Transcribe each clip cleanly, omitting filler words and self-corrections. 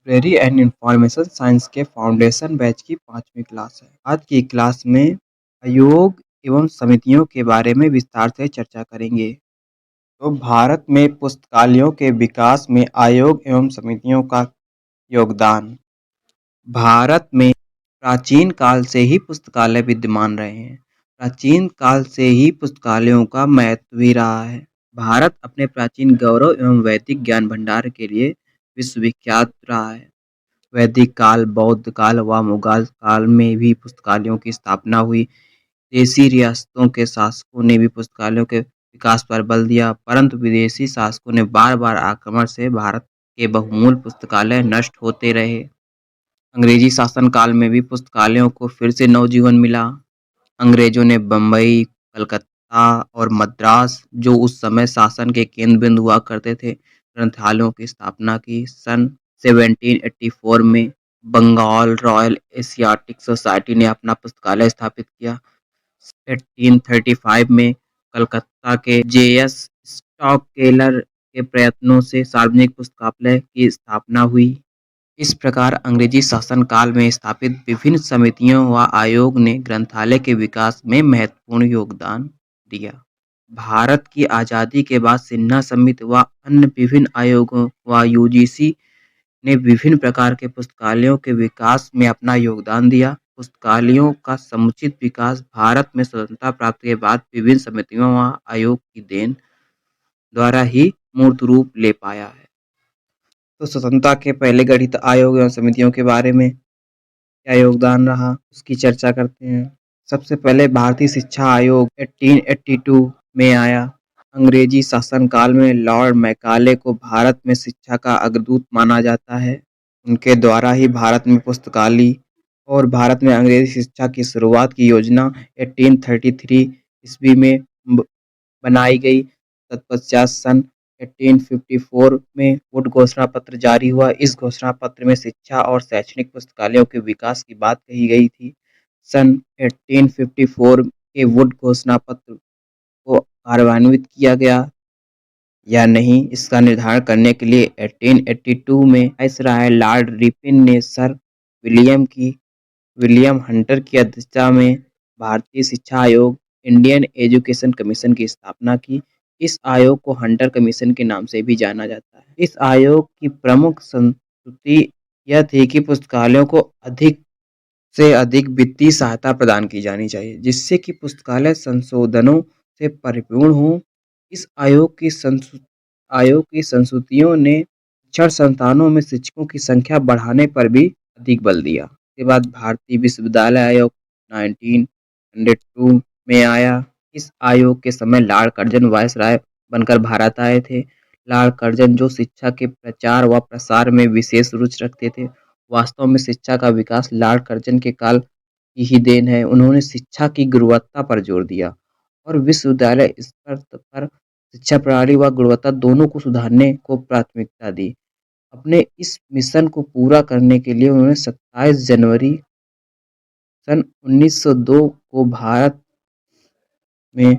Library and information science के foundation batch की 5वीं क्लास है। आज की क्लास में आयोग एवं समितियों के बारे में विस्तार से चर्चा करेंगे। तो भारत में पुस्तकालयों के विकास में आयोग एवं समितियों का योगदान। भारत में प्राचीन काल से ही पुस्तकालय विद्यमान रहे हैं। प्राचीन काल से ही पुस्तकालयों का महत्व भी रहा है। भारत अपने प्राचीन गौरव एवं वैदिक ज्ञान भंडार के लिए विश्वविख्यात रहा है। वैदिक काल, बौद्ध काल व मुगल काल में भी पुस्तकालयों की स्थापना हुई। देशी रियासतों के शासकों ने भी पुस्तकालयों के विकास पर बल दिया, परंतु विदेशी शासकों ने बार-बार आक्रमण से भारत के बहुमूल्य पुस्तकालय नष्ट होते रहे। अंग्रेजी शासन काल में भी पुस्तकालयों को फिर से नवजीवन मिला। अंग्रेजों ने बम्बई, कलकत्ता और मद्रास, जो उस समय शासन के केंद्र बिंदु हुआ करते थे, ग्रंथालयों की स्थापना की। सन 1784 में बंगाल रॉयल एशियाटिक सोसाइटी ने अपना पुस्तकालय स्थापित किया। 1835 में कलकत्ता के जे.एस. स्टॉक केलर के प्रयत्नों से सार्वजनिक पुस्तकालय की स्थापना हुई। इस प्रकार अंग्रेजी शासन काल में स्थापित विभिन्न समितियों व आयोग ने ग्रंथालय के विकास में महत्वपूर्ण योगदान दिया। भारत की आज़ादी के बाद सिन्हा समिति व अन्य विभिन्न आयोगों व यूजीसी ने विभिन्न प्रकार के पुस्तकालयों के विकास में अपना योगदान दिया। पुस्तकालयों का समुचित विकास भारत में स्वतंत्रता प्राप्ति के बाद विभिन्न समितियों व आयोग की देन द्वारा ही मूर्त रूप ले पाया है। तो स्वतंत्रता के पहले गठित आयोग एवं समितियों के बारे में क्या योगदान रहा, उसकी चर्चा करते हैं। सबसे पहले भारतीय शिक्षा आयोग 1882 में आया। अंग्रेजी शासन काल में लॉर्ड मैकाले को भारत में शिक्षा का अग्रदूत माना जाता है। उनके द्वारा ही भारत में पुस्तकालय और भारत में अंग्रेजी शिक्षा की शुरुआत की योजना 1833 ईस्वी में बनाई गई। तत्पश्चात सन 1854 में वुड घोषणा पत्र जारी हुआ। इस घोषणा पत्र में शिक्षा और शैक्षणिक पुस्तकालयों के विकास की बात कही गई थी। सन 1854 के वुड घोषणा पत्र को कार्यान्वित किया गया या नहीं, इसका निर्धारण करने के लिए 1882 में वाइसराय लॉर्ड रिपन ने सर विलियम हंटर की अध्यक्षता में भारतीय शिक्षा आयोग, इंडियन एजुकेशन कमीशन की स्थापना की। इस आयोग को हंटर कमीशन के नाम से भी जाना जाता है। इस आयोग की प्रमुख संस्तुति यह थी कि पुस्तकालयों को अधिक से अधिक वित्तीय सहायता प्रदान की जानी चाहिए, जिससे कि पुस्तकालय संशोधनों से परिपूर्ण हो। इस आयोग की संस्तुतियों ने शिक्षण संस्थानों में शिक्षकों की संख्या बढ़ाने पर भी अधिक बल दिया। इसके बाद भारतीय विश्वविद्यालय आयोग 1902 में आया। इस आयोग के समय लॉर्ड कर्जन वायसराय बनकर भारत आए थे। लॉर्ड कर्जन, जो शिक्षा के प्रचार व प्रसार में विशेष रुचि रखते थे, वास्तव में शिक्षा का विकास लॉर्ड कर्जन के काल की ही देन है। उन्होंने शिक्षा की गुणवत्ता पर जोर दिया और विश्वविद्यालय स्तर पर शिक्षा प्रणाली व गुणवत्ता दोनों को सुधारने को प्राथमिकता दी। अपने इस मिशन को पूरा करने के लिए उन्होंने 27 जनवरी सन 1902 को भारत में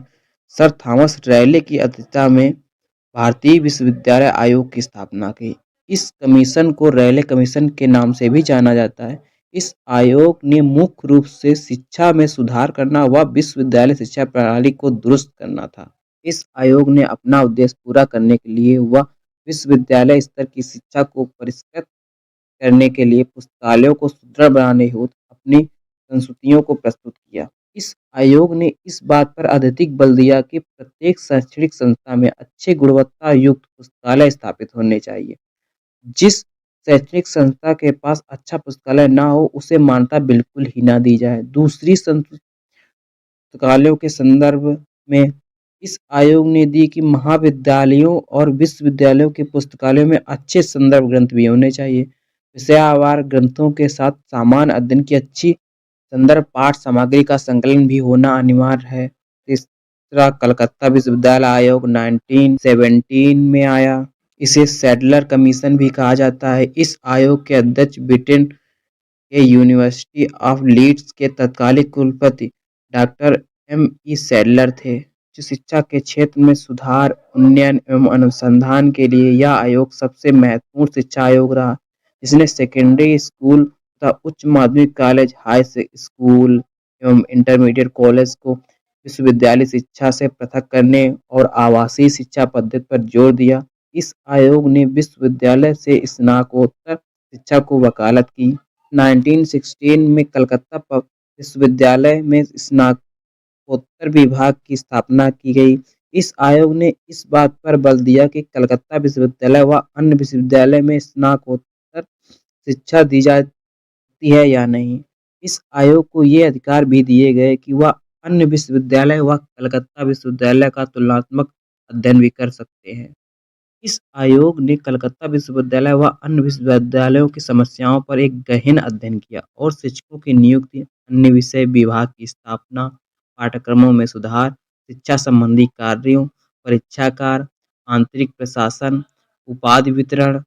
सर थॉमस रैले की अध्यक्षता में भारतीय विश्वविद्यालय आयोग की स्थापना की। इस कमीशन को रैले कमीशन के नाम से भी जाना जाता है। इस आयोग ने मुख्य रूप से शिक्षा में सुधार करना व विश्वविद्यालय शिक्षा प्रणाली को दुरुस्त करना था। इस आयोग ने अपना उद्देश्य पूरा करने के लिए व विश्वविद्यालय स्तर की शिक्षा को परिष्कृत करने के लिए पुस्तकालयों को सुदृढ़ बनाने हेतु अपनी संस्तुतियों को प्रस्तुत किया। इस आयोग ने इस बात पर अत्यधिक बल दिया कि प्रत्येक शैक्षणिक संस्था में अच्छे गुणवत्ता युक्त पुस्तकालय स्थापित होने चाहिए। जिस शैक्षणिक संस्था के पास अच्छा पुस्तकालय ना हो, उसे मान्यता बिल्कुल ही ना दी जाए। दूसरी पुस्तकालयों के संदर्भ में इस आयोग ने दी कि महाविद्यालयों और विश्वविद्यालयों के पुस्तकालयों में अच्छे संदर्भ ग्रंथ भी होने चाहिए। विषयवार ग्रंथों के साथ सामान्य अध्ययन की अच्छी संदर्भ पाठ सामग्री का संकलन भी होना अनिवार्य है। तीसरा, कलकत्ता विश्वविद्यालय आयोग 1917 में आया। इसे सैडलर कमीशन भी कहा जाता है। इस आयोग के अध्यक्ष ब्रिटेन के यूनिवर्सिटी ऑफ लीड्स के तत्कालीन कुलपति डॉक्टर M.E. सैडलर थे। शिक्षा के क्षेत्र में सुधार, उन्नयन एवं अनुसंधान के लिए यह आयोग सबसे महत्वपूर्ण शिक्षा आयोग रहा। जिसने सेकेंडरी स्कूल तथा उच्च माध्यमिक कॉलेज, हाई स्कूल एवं इंटरमीडिएट कॉलेज को विश्वविद्यालय शिक्षा से पृथक करने और आवासीय शिक्षा पद्धति पर जोर दिया। इस आयोग ने विश्वविद्यालय से स्नातकोत्तर शिक्षा को वकालत की। 1916 में कलकत्ता विश्वविद्यालय में स्नातकोत्तर विभाग की स्थापना की गई। इस आयोग ने इस बात पर बल दिया कि कलकत्ता विश्वविद्यालय व अन्य विश्वविद्यालय में स्नातकोत्तर शिक्षा दी जाती है या नहीं। इस आयोग को ये अधिकार भी दिए गए कि वह अन्य विश्वविद्यालय व कलकत्ता विश्वविद्यालय का तुलनात्मक अध्ययन भी कर सकते हैं। इस आयोग ने कलकत्ता विश्वविद्यालय व अन्य विश्वविद्यालयों की समस्याओं पर एक गहन अध्ययन किया और शिक्षकों की नियुक्ति, अन्य विषय विभाग की स्थापना, पाठ्यक्रमों में सुधार, शिक्षा संबंधी कार्यों, परीक्षा कार्य, आंतरिक प्रशासन, उपाधि वितरण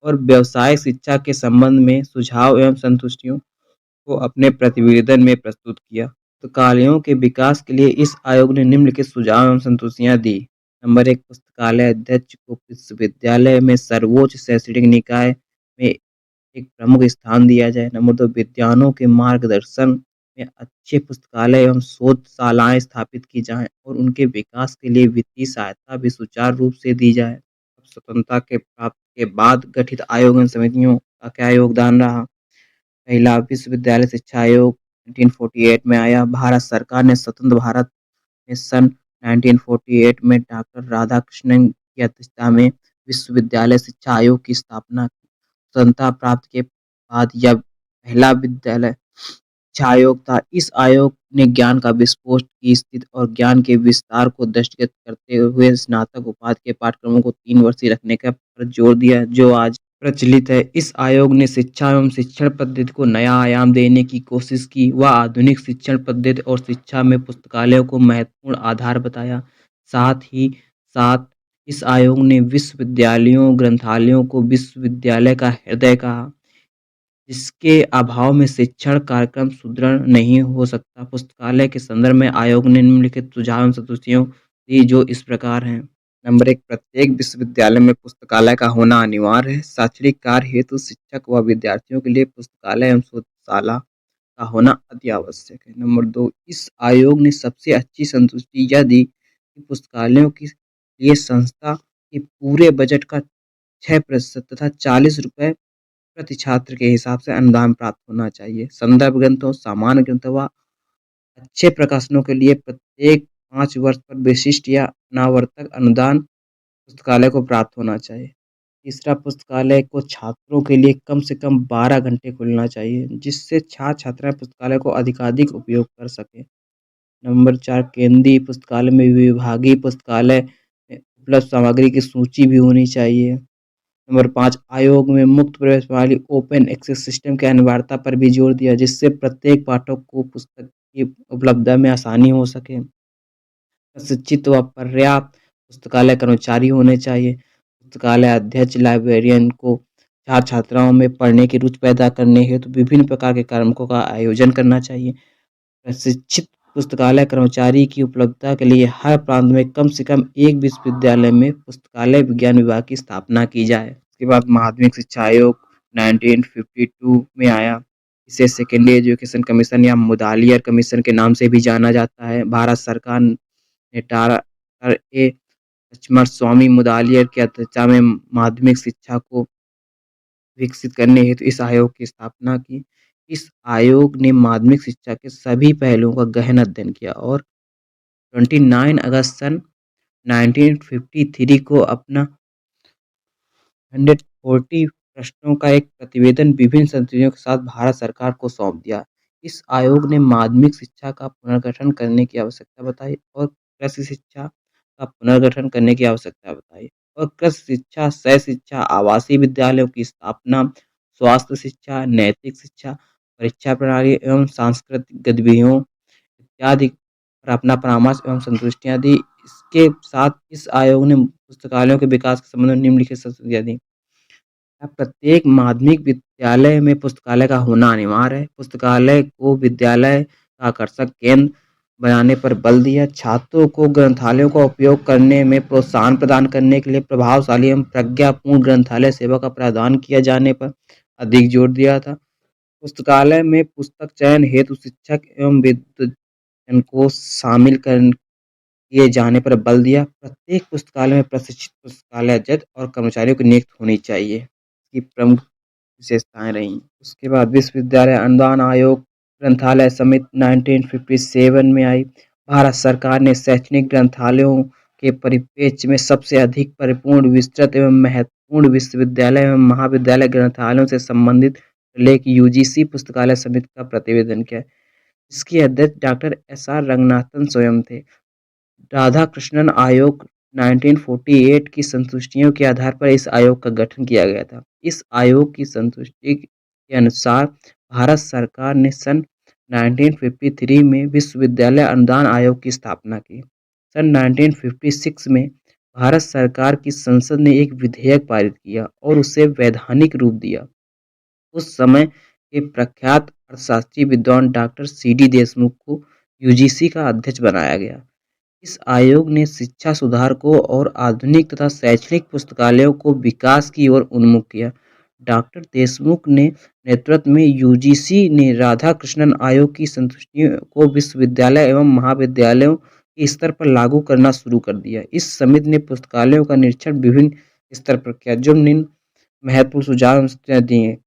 और व्यवसायिक शिक्षा के संबंध में सुझाव एवं संतुष्टियों को अपने प्रतिवेदन में प्रस्तुत किया। पुस्तकालयों के विकास के लिए इस आयोग ने निम्नलिखित सुझाव एवं संतुष्टियां दी। नंबर 1, पुस्तकालय अध्यक्ष को विश्वविद्यालय में सर्वोच्च शैक्षणिक निकाय में एक प्रमुख स्थान दिया जाए। नंबर 2, विद्वानों के मार्गदर्शन में अच्छे पुस्तकालय एवं शोधशालाएं स्थापित की जाएं और उनके विकास के लिए वित्तीय सहायता भी सुचारू रूप से दी जाए। स्वतंत्रता के प्राप्त के बाद गठित आयोग एवं समितियों का क्या योगदान रहा? पहला, विश्वविद्यालय शिक्षा आयोग 1948 में आया। भारत सरकार ने स्वतंत्र भारत में सन 1948 में डॉक्टर राधाकृष्णन की अध्यक्षता में विश्वविद्यालय शिक्षा आयोग की स्थापना की। स्वतंत्रता प्राप्त के बाद यह पहला विद्यालय शिक्षा आयोग था। इस आयोग ने ज्ञान का विस्फोट की स्थिति और ज्ञान के विस्तार को दृष्टिगत करते हुए स्नातक उपाधि के पाठ्यक्रमों को 3 वर्षीय रखने का पर जोर दिया, जो आज प्रचलित है। इस आयोग ने शिक्षा एवं शिक्षण पद्धति को नया आयाम देने की कोशिश की। वह आधुनिक शिक्षण पद्धति और शिक्षा में पुस्तकालयों को महत्वपूर्ण आधार बताया। साथ ही साथ इस आयोग ने विश्वविद्यालयों ग्रंथालयों को विश्वविद्यालय का हृदय कहा, जिसके अभाव में शिक्षण कार्यक्रम सुदृढ़ नहीं हो सकता। पुस्तकालय के संदर्भ में आयोग ने निम्नलिखित सुझाव एवं संतुष्टियां दी, जो इस प्रकार हैं। नंबर 1, प्रत्येक विश्वविद्यालय में पुस्तकालय का होना अनिवार्य है। शैक्षणिक कार्य हेतु शिक्षक व विद्यार्थियों के लिए पुस्तकालय एवं शोधशाला का होना अति आवश्यक है। नंबर 2, इस आयोग ने सबसे अच्छी संतुष्टि यह दी कि पुस्तकालयों के लिए संस्था के पूरे बजट का 6% तथा 40 रुपये प्रति छात्र के हिसाब से अनुदान प्राप्त होना चाहिए। संदर्भ ग्रंथों, सामान्य ग्रंथों व अच्छे प्रकाशनों के लिए प्रत्येक 5 वर्ष पर विशिष्ट या अनावर्तक अनुदान पुस्तकालय को प्राप्त होना चाहिए। तीसरा, पुस्तकालय को छात्रों के लिए कम से कम 12 घंटे खुलना चाहिए, जिससे छात्र छात्राएं पुस्तकालय को अधिकाधिक उपयोग कर सकें। नंबर 4, केंद्रीय पुस्तकालय में विभागीय पुस्तकालय में उपलब्ध सामग्री की सूची भी होनी चाहिए। नंबर 5, आयोग में मुक्त प्रवेश प्रणाली ओपन एक्सेस सिस्टम की अनिवार्यता पर भी जोर दिया, जिससे प्रत्येक पाठक को पुस्तक की उपलब्धता में आसानी हो सके। प्रशिक्षित व पर्याप्त पुस्तकालय कर्मचारी होने चाहिए। पुस्तकालय अध्यक्ष लाइब्रेरियन को छात्र छात्राओं में पढ़ने की रुचि पैदा करने हेतु विभिन्न प्रकार के कार्यक्रमों का आयोजन करना चाहिए। प्रशिक्षित पुस्तकालय कर्मचारी की उपलब्धता के लिए हर प्रांत में कम से कम एक विश्वविद्यालय में पुस्तकालय विज्ञान विभाग की स्थापना की जाए। उसके बाद माध्यमिक शिक्षा आयोग 1952 में आया। इसे सेकेंडरी एजुकेशन कमीशन या मुदालियर कमीशन के नाम से भी जाना जाता है। भारत सरकार ने डॉक्टर ए लक्ष्मण स्वामी मुदालियर की अध्यक्षता में माध्यमिक शिक्षा को विकसित करने हेतु इस आयोग की स्थापना की। इस आयोग ने माध्यमिक शिक्षा के सभी पहलुओं का गहन अध्ययन किया और 29 अगस्त सन 1953 को अपना 140 प्रश्नों का एक प्रतिवेदन विभिन्न संशोधनों के साथ भारत सरकार को सौंप दिया। इस आयोग ने माध्यमिक शिक्षा का पुनर्गठन करने की आवश्यकता बताई और कृषि शिक्षा का पुनर्गठन करने की आवश्यकता बताई और कृषि शिक्षा, सह शिक्षा, आवासीय विद्यालयों की स्थापना, स्वास्थ्य शिक्षा, नैतिक शिक्षा, परीक्षा प्रणाली एवं सांस्कृतिक गतिविधियों इत्यादि पर अपना परामर्श एवं संतुष्टियां दी। इसके साथ इस आयोग ने पुस्तकालयों के विकास के संबंध में निम्नलिखित संस्तुतियां दी। प्रत्येक माध्यमिक विद्यालय में पुस्तकालय का होना अनिवार्य है। पुस्तकालय को विद्यालय का आकर्षक केंद्र बनाने पर बल दिया। छात्रों को ग्रंथालयों का उपयोग करने में प्रोत्साहन प्रदान करने के लिए प्रभावशाली एवं प्रज्ञापूर्ण ग्रंथालय सेवा का प्रावधान किया जाने पर अधिक जोर दिया था। पुस्तकालय में पुस्तक चयन हेतु शिक्षक एवं विद्वजन को शामिल किए जाने पर बल दिया। प्रत्येक पुस्तकालय में प्रशिक्षित पुस्तकालय और कर्मचारियों की नियुक्ति होनी चाहिए। इसकी प्रमुख विशेषताएं रहीं। उसके बाद विश्वविद्यालय अनुदान आयोग ग्रंथालय समिति 1957 में आई। भारत सरकार ने शैक्षणिक ग्रंथालयों के परिप्रेक्ष्य में सबसे अधिक परिपूर्ण, विस्तृत एवं महत्वपूर्ण विश्वविद्यालय एवं महाविद्यालय ग्रंथालयों से संबंधित लेख यूजीसी पुस्तकालय समिति का प्रतिवेदन किया। इसके अध्यक्ष डॉक्टर एस.आर. रंगनाथन स्वयं थे। राधाकृष्णन आयोग 1948 की संतुष्टियों के आधार पर इस आयोग का गठन किया गया था। इस आयोग की संतुष्टि के अनुसार भारत सरकार ने सन 1953 में विश्वविद्यालय अनुदान आयोग की स्थापना की। सन 1956 में भारत सरकार की संसद ने एक विधेयक पारित किया और उसे वैधानिक रूप दिया। उस समय के प्रख्यात अर्थशास्त्री विद्वान डॉक्टर सी.डी. देशमुख को यूजीसी का अध्यक्ष बनाया गया। इस आयोग ने शिक्षा सुधार को और आधुनिक तथा शैक्षणिक पुस्तकालयों को विकास की ओर उन्मुख किया। डॉक्टर देशमुख ने नेतृत्व में यूजीसी ने राधाकृष्णन आयोग की संतुष्टियों को विश्वविद्यालय एवं महाविद्यालयों के स्तर पर लागू करना शुरू कर दिया। इस समिति ने पुस्तकालयों का निरीक्षण विभिन्न स्तर पर किया, जो निम्न महत्वपूर्ण सुझाव दिए।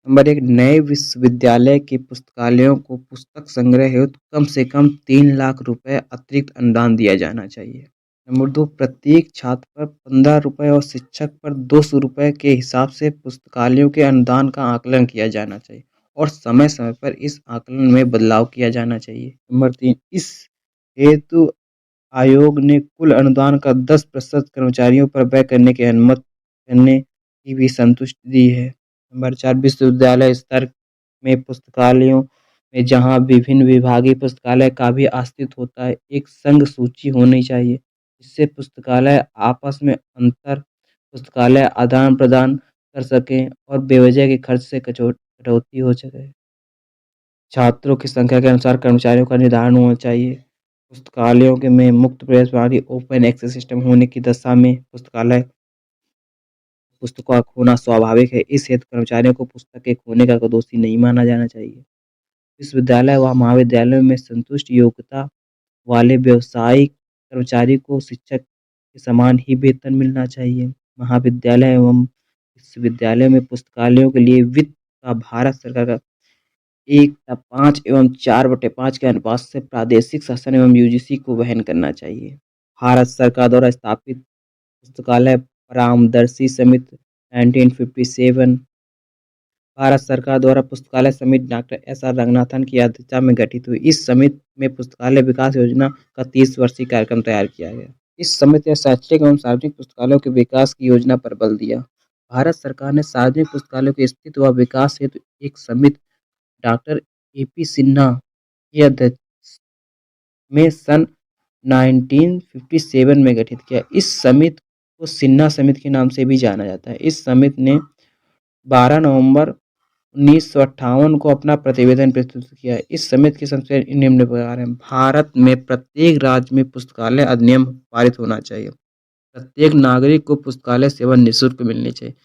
नंबर 1, नए विश्वविद्यालय के पुस्तकालयों को पुस्तक संग्रह हेतु कम से कम 3 लाख रुपए अतिरिक्त अनुदान दिया जाना चाहिए। नंबर 2, प्रत्येक छात्र पर 15 रुपए और शिक्षक पर 200 रुपए के हिसाब से पुस्तकालयों के अनुदान का आकलन किया जाना चाहिए और समय समय पर इस आकलन में बदलाव किया जाना चाहिए। नंबर 3, इस हेतु आयोग ने कुल अनुदान का 10% कर्मचारियों पर व्यय करने की अनुमति करने की भी संतुष्टि दी है। नंबर 4, विश्वविद्यालय स्तर में पुस्तकालयों में जहां विभिन्न विभागीय पुस्तकालय का भी अस्तित्व होता है, एक संघ सूची होनी चाहिए, जिससे पुस्तकालय आपस में अंतर पुस्तकालय आदान प्रदान कर सकें और बेवजह के खर्च से कटौती हो सके। छात्रों की संख्या के अनुसार कर्मचारियों का निर्धारण होना चाहिए। पुस्तकालयों के में मुक्त प्रवेश प्रणाली ओपन एक्सेस सिस्टम होने की दशा में पुस्तकालय पुस्तकों का खोना स्वाभाविक है। इस हेतु कर्मचारियों को पुस्तक के खोने का दोषी नहीं माना जाना चाहिए। विश्वविद्यालय व महाविद्यालयों में संतुष्ट योग्यता वाले व्यावसायिक कर्मचारी को शिक्षक के समान ही वेतन मिलना चाहिए। महाविद्यालय एवं विश्वविद्यालय में पुस्तकालयों के लिए वित्त का भारत सरकार का 1/5 एवं 4/5 के अनुपात से प्रादेशिक शासन एवं यूजीसी को वहन करना चाहिए। भारत सरकार द्वारा स्थापित पुस्तकालय परामर्शी समिति 1957 भारत सरकार द्वारा पुस्तकालय समिति डॉक्टर एस.आर. रंगनाथन की अध्यक्षता में गठित हुई। इस समिति में पुस्तकालय विकास योजना का 30 वर्षीय कार्यक्रम तैयार किया गया। इस समिति ने शैक्षणिक एवं सार्वजनिक पुस्तकालयों के विकास की योजना पर बल दिया। भारत सरकार ने सार्वजनिक पुस्तकालयों के स्थिति व विकास हेतु एक समिति डॉक्टर ए.पी. सिन्हा की अध्यक्षता में सन 1957 में गठित किया। इस समिति को सिन्हा समिति के नाम से भी जाना जाता है। इस समिति ने 12 नवंबर 1958 को अपना प्रतिवेदन प्रस्तुत किया। इस समिति की संस्था निम्न प्रकार है। भारत में प्रत्येक राज्य में पुस्तकालय अधिनियम पारित होना चाहिए। प्रत्येक नागरिक को पुस्तकालय सेवा निःशुल्क मिलनी चाहिए।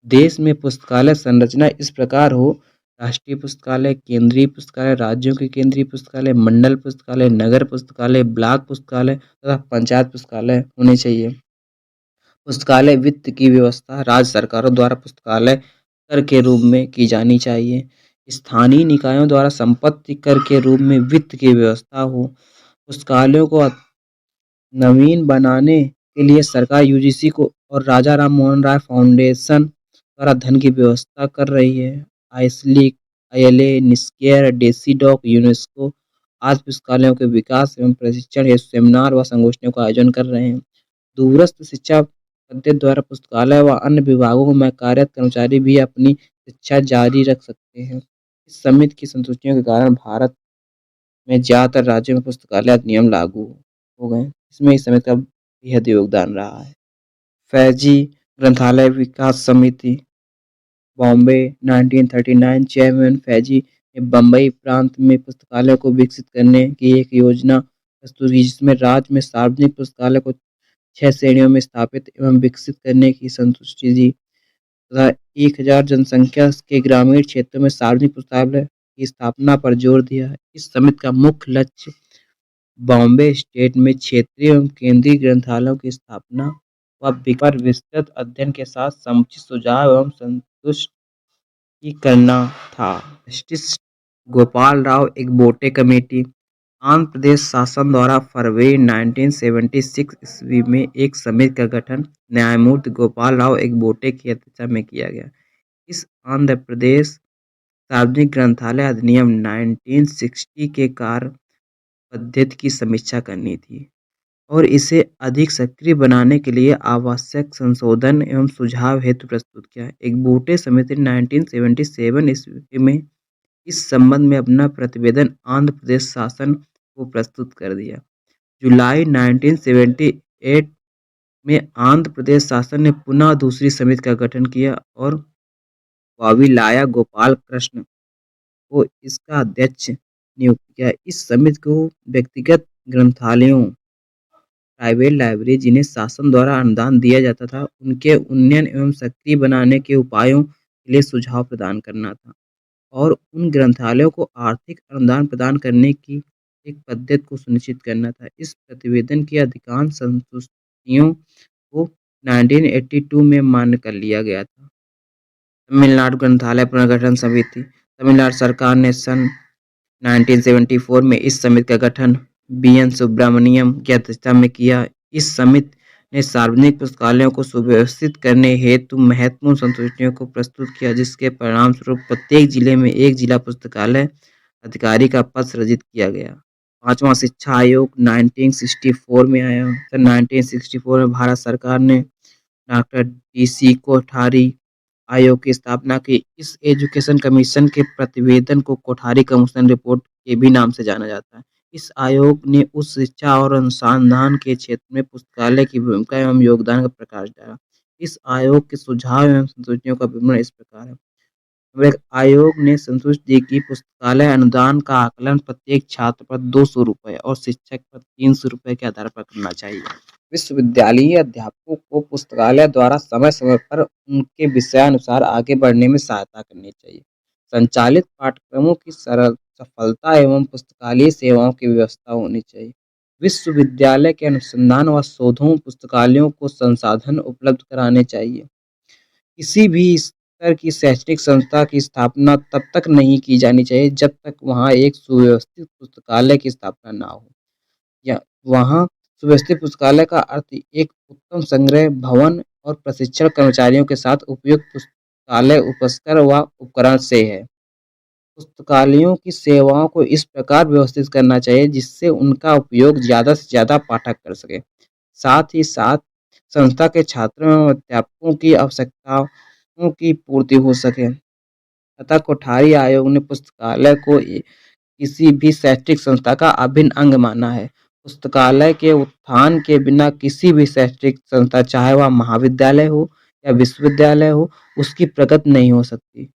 देश में पुस्तकालय संरचना इस प्रकार हो: राष्ट्रीय पुस्तकालय, केंद्रीय पुस्तकालय, राज्यों के केंद्रीय पुस्तकालय, मंडल पुस्तकालय, नगर पुस्तकालय, ब्लॉक पुस्तकालय तथा पंचायत पुस्तकालय होने चाहिए। पुस्तकालय वित्त की व्यवस्था राज्य सरकारों द्वारा पुस्तकालय कर के रूप में की जानी चाहिए। स्थानीय निकायों द्वारा संपत्ति कर के रूप में वित्त की व्यवस्था हो। पुस्तकालयों को नवीन बनाने के लिए सरकार यूजीसी को और राजा राम मोहन राय फाउंडेशन द्वारा धन की व्यवस्था कर रही है। आइसलीक, ILA, निस्केयर, डेसीडॉक, यूनेस्को आज पुस्तकालयों के विकास एवं प्रशिक्षण हेतु सेमिनार व संगोष्ठियों का आयोजन कर रहे हैं। दूरस्थ शिक्षा पद्धति द्वारा पुस्तकालय व अन्य विभागों में कार्यरत कर्मचारी भी अपनी शिक्षा जारी रख सकते हैं। इस समिति की संतुष्टियों के कारण भारत में ज्यादातर राज्यों में पुस्तकालय अधिनियम लागू हो गए। इसमें इस समिति का बेहद योगदान रहा है। फैजी ग्रंथालय विकास समिति बॉम्बे 1939 चेयरमैन फैजी ने बम्बई प्रांत में पुस्तकालय को विकसित करने की एक योजना प्रस्तुत की, जिसमें राज्य में सार्वजनिक पुस्तकालय को 6 श्रेणियों में स्थापित एवं विकसित करने की संतुष्टि दी। तथा 1000 जनसंख्या के ग्रामीण क्षेत्रों में सार्वजनिक पुस्तकालय की स्थापना पर जोर दिया। इस समिति का मुख्य लक्ष्य बॉम्बे स्टेट में क्षेत्रीय एवं केंद्रीय ग्रंथालयों की स्थापना व पर विस्तृत अध्ययन के साथ समुचित सुझाव एवं संतुष्टि करना था। जस्टिस गोपाल राव एकबोटे कमेटी आंध्र प्रदेश शासन द्वारा फरवरी 1976 ईस्वी में एक समिति का गठन न्यायमूर्ति गोपाल राव एकबोटे की अध्यक्षता में किया गया। इस आंध्र प्रदेश सार्वजनिक ग्रंथालय अधिनियम 1960 के कार्य पद्धति की समीक्षा करनी थी और इसे अधिक सक्रिय बनाने के लिए आवश्यक संशोधन एवं सुझाव हेतु प्रस्तुत किया। एकबोटे समिति ने 1977 ईस्वी में इस संबंध में अपना प्रतिवेदन आंध्र प्रदेश शासन को प्रस्तुत कर दिया। जुलाई 1978 में आंध्र प्रदेश शासन ने पुनः दूसरी समिति का गठन किया और वाविलाया गोपाल कृष्ण को इसका अध्यक्ष नियुक्त किया। इस समिति को व्यक्तिगत ग्रंथालयों, प्राइवेट लाइब्रेरी जिन्हें शासन द्वारा अनुदान दिया जाता था, उनके उन्नयन एवं सक्रिय बनाने के उपायों के लिए सुझाव प्रदान करना था और उन ग्रंथालयों को आर्थिक अनुदान प्रदान करने की एक पद्धति को सुनिश्चित करना था। इस प्रतिवेदन की अधिकांश संतुष्टियों को 1982 में मान्य कर लिया गया था। तमिलनाडु ग्रंथालय पुनर्गठन समिति तमिलनाडु सरकार ने सन 1974 में इस समिति का गठन बीएन सुब्रमण्यम की अध्यक्षता में किया। इस समिति ने सार्वजनिक पुस्तकालयों को सुव्यवस्थित करने हेतु महत्वपूर्ण संशोधनों को प्रस्तुत किया, जिसके परिणामस्वरूप प्रत्येक जिले में एक जिला पुस्तकालय अधिकारी का पद सृजित किया गया। पांचवा शिक्षा आयोग 1964 में आया। सन 1964 में भारत सरकार ने डॉक्टर डी.सी. कोठारी आयोग की स्थापना की। इस एजुकेशन कमीशन के प्रतिवेदन को कोठारी कमीशन रिपोर्ट के भी नाम से जाना जाता है। इस आयोग ने उच्च शिक्षा और अनुसंधान के क्षेत्र में पुस्तकालय की भूमिका एवं योगदान का प्रकाश डाला। इस आयोग के सुझाव एवं संशोधनों का विवरण इस प्रकार है। आयोग ने संतुष्ट दी कि पुस्तकालय अनुदान का आकलन प्रत्येक छात्र पर 200 रुपये और शिक्षक पर 300 रुपये के आधार पर करना चाहिए। विश्वविद्यालयीय अध्यापकों को पुस्तकालय द्वारा समय समय पर उनके विषयानुसार आगे बढ़ने में सहायता करनी चाहिए। संचालित पाठ्यक्रमों की सफलता एवं पुस्तकालय सेवाओं की व्यवस्था होनी चाहिए। विश्वविद्यालय के अनुसंधान व शोधों पुस्तकालयों को संसाधन उपलब्ध कराने चाहिए। किसी भी स्तर की शैक्षणिक संस्था की स्थापना तब तक नहीं की जानी चाहिए जब तक वहाँ एक सुव्यवस्थित पुस्तकालय की स्थापना ना हो। या वहाँ सुव्यवस्थित पुस्तकालय का अर्थ एक उत्तम संग्रह भवन और प्रशिक्षण कर्मचारियों के साथ उपयुक्त पुस्तकालय उपस्कर व उपकरण से है। पुस्तकालयों की सेवाओं को इस प्रकार व्यवस्थित करना चाहिए जिससे उनका उपयोग ज़्यादा से ज़्यादा पाठक कर सके। साथ ही साथ संस्था के छात्रों एवं अध्यापकों की आवश्यकताओं की पूर्ति हो सके। अतः कोठारी आयोग ने पुस्तकालय को किसी भी शैक्षिक संस्था का अभिन्न अंग माना है। पुस्तकालय के उत्थान के बिना किसी भी शैक्षिक संस्था, चाहे वह महाविद्यालय हो या विश्वविद्यालय हो, उसकी प्रगति नहीं हो सकती।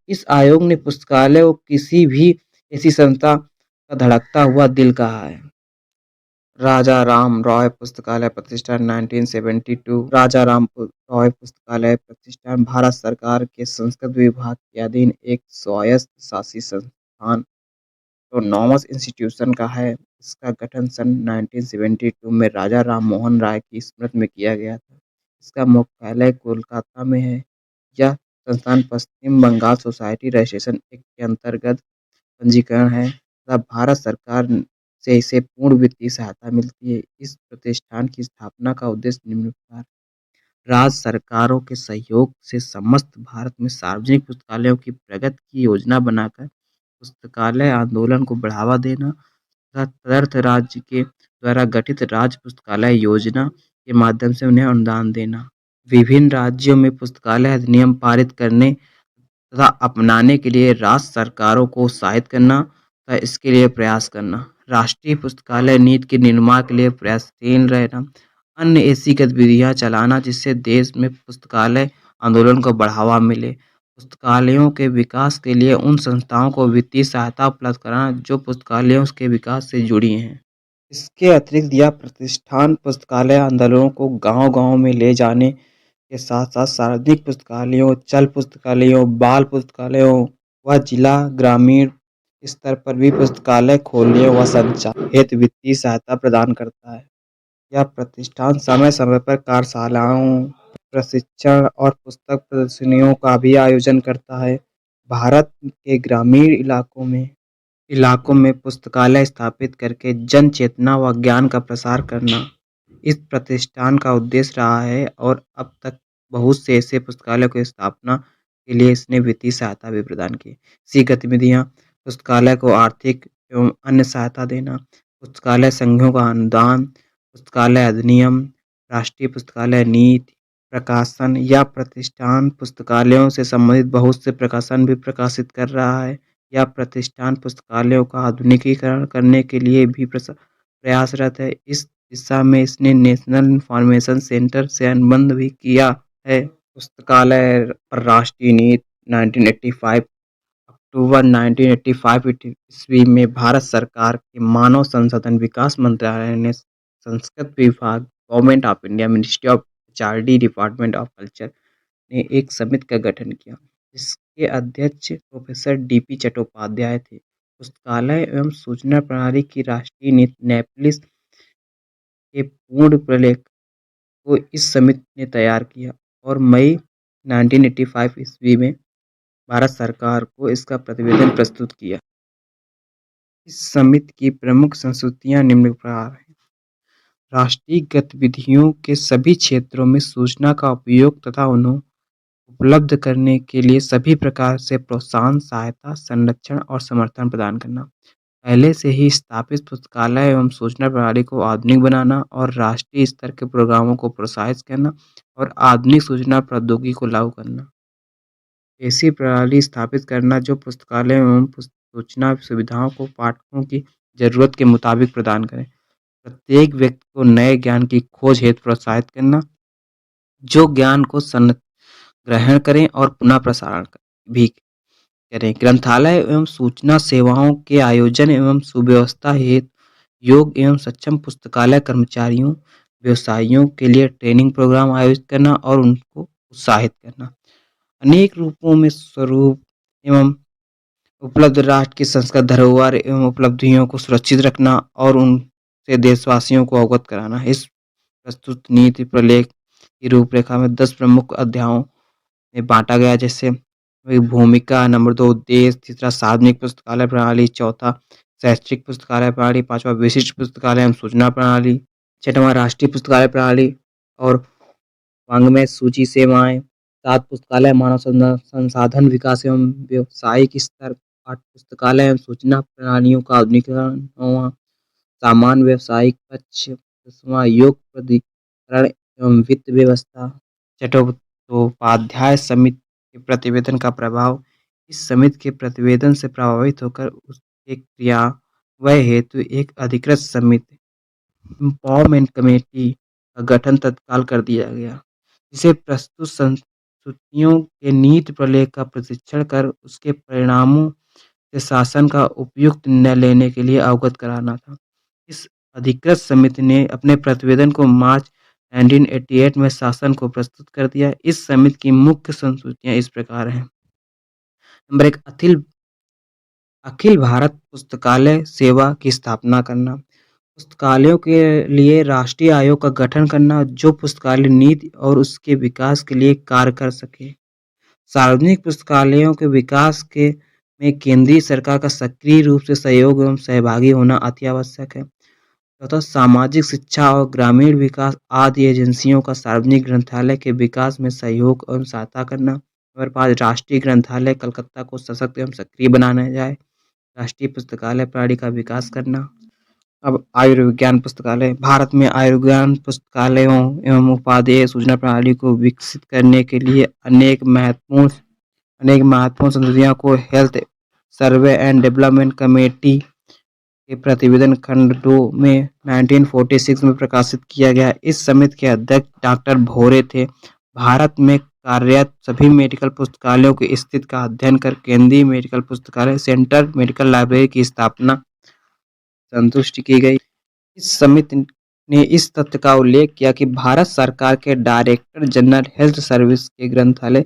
इस आयोग ने पुस्तकालय को किसी भी ऐसी संस्था का धड़कता हुआ दिल कहा है। राजा राम रॉय पुस्तकालय प्रतिष्ठान 1972 राजा राम रॉय पुस्तकालय प्रतिष्ठान भारत सरकार के संस्कृत विभाग के अधीन एक स्वायत्त शासी संस्थान ऑटोनॉमस इंस्टीट्यूशन का है। इसका गठन सन 1972 में राजा राम मोहन राय की स्मृति में किया गया था। इसका मुख्यालय कोलकाता में है। यह संस्थान पश्चिम बंगाल सोसाइटी रजिस्ट्रेशन एक्ट के अंतर्गत पंजीकरण है तथा भारत सरकार से इसे पूर्ण वित्तीय सहायता मिलती है। इस प्रतिष्ठान की स्थापना का उद्देश्य निम्नानुसार राज्य सरकारों के सहयोग से समस्त भारत में सार्वजनिक पुस्तकालयों की प्रगति की योजना बनाकर पुस्तकालय आंदोलन को बढ़ावा देना तथा तदर्थ राज्य के द्वारा गठित राज्य पुस्तकालय योजना के माध्यम से उन्हें अनुदान देना। विभिन्न राज्यों में पुस्तकालय अधिनियम पारित करने तथा अपनाने के लिए राज्य सरकारों को उत्साहित करना तथा इसके लिए प्रयास करना। राष्ट्रीय पुस्तकालय नीति के निर्माण के लिए प्रयासशील रहना। अन्य ऐसी गतिविधियाँ चलाना जिससे देश में पुस्तकालय आंदोलन को बढ़ावा मिले। पुस्तकालयों के विकास के लिए उन संस्थाओं को वित्तीय सहायता उपलब्ध कराना जो पुस्तकालयों के विकास से जुड़ी हैं। इसके अतिरिक्त यह प्रतिष्ठान पुस्तकालय आंदोलनों को गांव-गांव में ले जाने के साथ-साथ सार्वजनिक पुस्तकालयों, चल पुस्तकालयों, बाल पुस्तकालयों व जिला, ग्रामीण स्तर पर भी पुस्तकालय खोलने व संचालन हेतु वित्तीय सहायता प्रदान करता है। यह प्रतिष्ठान समय-समय पर कार्यशालाओं, प्रशिक्षण और पुस्तक प्रदर्शनियों का भी आयोजन करता है। भारत के ग्रामीण इलाकों में पुस्तकालय स्थापित करके जन चेतना व ज्ञान का प्रसार करना इस प्रतिष्ठान का उद्देश्य रहा है और अब तक बहुत से ऐसे पुस्तकालयों की स्थापना के लिए इसने वित्तीय सहायता भी प्रदान की। इसी गतिविधियाँ पुस्तकालय को आर्थिक एवं अन्य सहायता देना, पुस्तकालय संघों का अनुदान, पुस्तकालय अधिनियम, राष्ट्रीय पुस्तकालय नीति, प्रकाशन या प्रतिष्ठान पुस्तकालयों से संबंधित बहुत से प्रकाशन भी प्रकाशित कर रहा है। यह प्रतिष्ठान पुस्तकालयों का आधुनिकीकरण करने के लिए भी प्रयासरत है। इस दिशा में इसने नेशनल इन्फॉर्मेशन सेंटर से अनुबंध भी किया है। पुस्तकालय पर राष्ट्रीय नीति 1985 अक्टूबर 1985 ईस्वी में भारत सरकार के मानव संसाधन विकास मंत्रालय ने संस्कृत विभाग, government of India, ministry of HRD, department of culture ने एक समिति का गठन किया। इसके अध्यक्ष प्रोफेसर डीपी चट्टोपाध्याय थे। पुस्तकालय एवं सूचना प्रणाली की राष्ट्रीय नीति नेपलिस के पूर्ण प्रलेख को इस समिति ने तैयार किया और मई 1985 ईस्वी में भारत सरकार को इसका प्रतिवेदन प्रस्तुत किया। इस समिति की प्रमुख संस्तुतियां निम्न प्रकार हैं। राष्ट्रीय गतिविधियों के सभी क्षेत्रों में सूचना का उपयोग तथा उन्हें उपलब्ध करने के लिए सभी प्रकार से प्रोत्साहन, सहायता, संरक्षण और समर्थन प्रदान करना। पहले से ही स्थापित पुस्तकालय एवं सूचना प्रणाली को आधुनिक बनाना और राष्ट्रीय स्तर के प्रोग्रामों को प्रोत्साहित करना और आधुनिक सूचना प्रौद्योगिकी को लागू करना। ऐसी प्रणाली स्थापित करना जो पुस्तकालय एवं सूचना सुविधाओं को पाठकों की जरूरत के मुताबिक प्रदान करें। प्रत्येक व्यक्ति को नए ज्ञान की खोज हेतु प्रोत्साहित करना, जो ज्ञान को ग्रहण करें और पुनः प्रसारण भी करें। ग्रंथालय एवं सूचना सेवाओं के आयोजन एवं सुव्यवस्था हेतु योग्य एवं सक्षम पुस्तकालय कर्मचारियों, व्यवसायियों के लिए ट्रेनिंग प्रोग्राम आयोजित करना और उनको उत्साहित करना। अनेक रूपों में स्वरूप एवं उपलब्ध राष्ट्र की संस्कृत धरोहर एवं उपलब्धियों को सुरक्षित रखना और उनसे देशवासियों को अवगत कराना। इस प्रस्तुत नीति प्रलेख की रूपरेखा में 10 प्रमुख अध्यायों में बांटा गया, जैसे भूमिका, नंबर 2 उद्देश्य, तीसरा सार्वजनिक पुस्तकालय प्रणाली, चौथा शैक्षिक पुस्तकालय प्रणाली, पांचवा विशिष्ट पुस्तकालय एवं सूचना प्रणाली, छठवां राष्ट्रीय पुस्तकालय प्रणाली और वांग्मय सूची सेवाएं, 7 पुस्तकालय मानव संसाधन विकास एवं व्यावसायिक स्तर, 8 पुस्तकालय एवं सूचना प्रणालियों का आधुनिकीकरण, 9वां सामान्य व्यावसायिक पक्ष, 10वां योग प्राधिकरण एवं वित्त व्यवस्था। चट्टोपाध्याय समिति के प्रतिवेदन का प्रभाव। इस समिति के प्रतिवेदन से प्रभावित होकर उसके क्रियान्वयन हेतु एक अधिकृत समिति एम्पावरमेंट कमेटी का गठन तत्काल कर दिया गया, जिसे प्रस्तुत संस्तुतियों के नीति प्रलेख का परीक्षण कर उसके परिणामों से शासन का उपयुक्त निर्णय लेने के लिए अवगत कराना था। इस अधिकृत समिति ने अपने प्रतिवेदन को मार्च 1988 में शासन को प्रस्तुत कर दिया। इस समिति की मुख्य संस्तुतियां इस प्रकार हैं। नंबर 1, अखिल भारत पुस्तकालय सेवा की स्थापना करना। पुस्तकालयों के लिए राष्ट्रीय आयोग का गठन करना, जो पुस्तकालय नीति और उसके विकास के लिए कार्य कर सके। सार्वजनिक पुस्तकालयों के विकास में केंद्रीय सरकार का सक्रिय रूप से सहयोग एवं सहभागी होना अति आवश्यक है। तथा सामाजिक शिक्षा और ग्रामीण विकास आदि एजेंसियों का सार्वजनिक ग्रंथालय के विकास में सहयोग एवं सहायता करना। नंबर 5, राष्ट्रीय ग्रंथालय कलकत्ता को सशक्त एवं सक्रिय बनाया जाए। राष्ट्रीय पुस्तकालय प्रणाली का विकास करना। अब आयुर्विज्ञान पुस्तकालय। भारत में आयुर्विज्ञान पुस्तकालयों एवं उपादेय सूचना प्रणाली को विकसित करने के लिए अनेक महत्वपूर्ण संशोधनों को health survey and development committee के प्रतिवेदन खंड 2 में 1946 में प्रकाशित किया गया। इस समिति के अध्यक्ष डॉक्टर भोरे थे। भारत में कार्यरत सभी मेडिकल पुस्तकालयों की स्थिति का अध्ययन कर केंद्रीय मेडिकल पुस्तकालय सेंट्रल मेडिकल लाइब्रेरी की स्थापना संतुष्ट की गई। इस समिति ने इस तथ्य का उल्लेख किया कि भारत सरकार के डायरेक्टर जनरल हेल्थ सर्विस के ग्रंथालय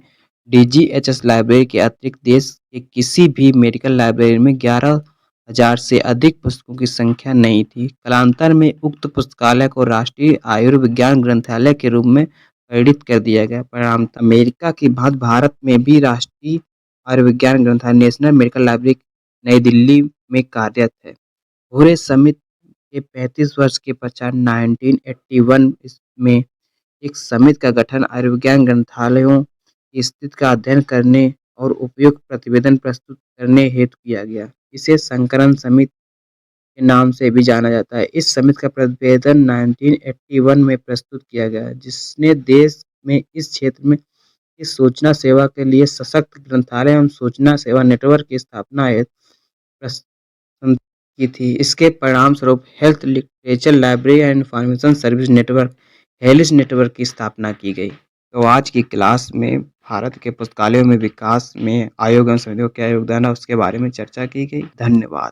डीजीएचएस लाइब्रेरी के अतिरिक्त देश के किसी भी मेडिकल लाइब्रेरी में 11,000 से अधिक पुस्तकों की संख्या नहीं थी। कालांतर में उक्त पुस्तकालय को राष्ट्रीय आयुर्विज्ञान ग्रंथालय के रूप में परिणित कर दिया गया। परिणामतः अमेरिका की भांति भारत में भी राष्ट्रीय आयुर्विज्ञान ग्रंथालय नेशनल मेडिकल लाइब्रेरी नई दिल्ली में कार्यरत है। पूरे समिति के 35 वर्ष के पश्चात 1981 में एक समिति का गठन आयुर्विज्ञान ग्रंथालयों की स्थिति का अध्ययन करने और उपयुक्त प्रतिवेदन प्रस्तुत करने हेतु किया गया। इसे संकलन समिति के नाम से भी जाना जाता है। इस समिति का प्रतिवेदन 1981 में प्रस्तुत किया गया, जिसने देश में इस क्षेत्र में इस सूचना सेवा के लिए सशक्त ग्रंथालय एवं सूचना सेवा नेटवर्क की स्थापना हेतु की थी। इसके परिणामस्वरूप health literature library and information service network HELIS network की स्थापना की गई। तो आज की क्लास में भारत के पुस्तकालयों में विकास में आयोग एवं समितियों का क्या योगदान है उसके बारे में चर्चा की गई। धन्यवाद।